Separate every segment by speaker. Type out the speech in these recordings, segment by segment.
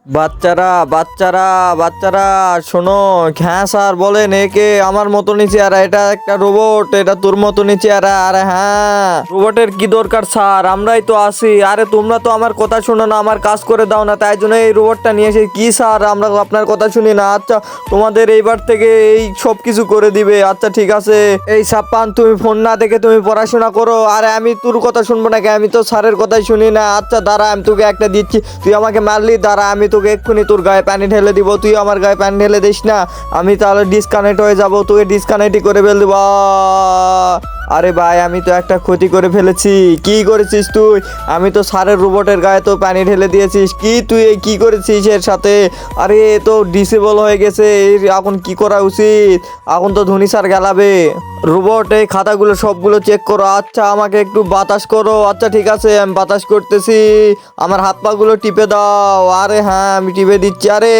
Speaker 1: বাচ্চারা বাচ্চারা বাচ্চারা শোনো। হ্যাঁ স্যার বলেন, একে আমার মতনই চেহারা, এটা একটা রোবট, এটা তোর মতনই চেহারা। আরে হ্যাঁ, রোবটের কি দরকার স্যার, আমরাই তো আছি। আরে তোমরা তো আমার কথা শোনো না, আমার কাজ করে দাও না, তাই জন্য এই রোবটটা নিয়ে এসে কি স্যার, আমরা আপনার কথা শুনি না। আচ্ছা তোমাদের এইবার থেকে এই সব কিছু করে দিবে। আচ্ছা ঠিক আছে, এই সাপ্পান তুমি ফোন না দেখে তুমি পড়াশোনা করো। আরে আমি তোর কথা শুনবো নাকি, আমি তো স্যারের কথাই শুনি না। আচ্ছা দাঁড়া, আমি তোকে একটা দিচ্ছি, তুই আমাকে মারলি, দাঁড়া আমি তোকে এক্ষুনি তোর গায়ে পানি ঢেলে দিব। তুই আমার গায়ে পানি ঢেলে দিস না, আমি তাহলে ডিসকানেক্ট হয়ে যাব, তোকে ডিসকানেক্টই করে ফেল দিব। আরে ভাই আমি তো একটা ক্ষতি করে ফেলেছি। কি করেছিস তুই? আমি তো সারের রোবটের গায়ে তো পানি ঢেলে দিয়েছিস। কি তুই এই কি করেছিস এর সাথে? আরে এ তো ডিসেবল হয়ে গেছে, এর এখন কি করা উচিত? এখন তো ধোনি স্যার গেলাবে। রোবট এই খাতাগুলো সবগুলো চেক করো। আচ্ছা আমাকে একটু বাতাস করো। আচ্ছা ঠিক আছে, আমি বাতাস করতেছি, আমার হাত পা গুলো টিপে দাও। আরে হ্যাঁ আমি টিপে দিচ্ছি। আরে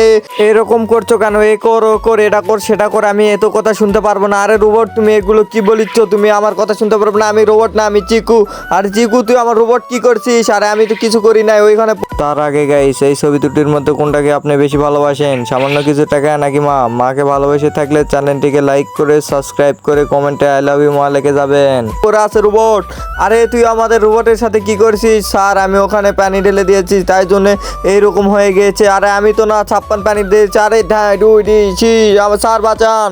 Speaker 1: এরকম করছো কেন? এ কর ও কর, এটা কর সেটা কর, আমি এত কথা শুনতে পারবো না। আরে রোবট তুমি এগুলো কি বলিচ্ছ? তুমি আমার কথা শুনতে পারবে না? আমি রোবট না, আমি চিকু। আর চিকু তুই আমার রোবট কি করছিস? আরে আমি তো কিছু করি নাই ওইখানে। তার আগে গাইস, এই ছবি দুটির মধ্যে কোনটাকে আপনি বেশি ভালোবাসেন? সামান্য কিছু টাকা নাকি মা? মাকে ভালোবেসে থাকলে চ্যানেলটিকে লাইক করে সাবস্ক্রাইব করে কমেন্টে আই লাভ ইউ মা লিখে যাবেন। করে আছে রোবট। আরে তুই আমাদের রোবটের সাথে কি করছিস? স্যার আমি ওখানে পানি ঢেলে দিয়েছি, তাই জন্য এইরকম হয়ে গিয়েছে। আরে আমি তো না 56 পানি দিয়েছি। আরে দুই দিয়েছি, আমার স্যার বাঁচান।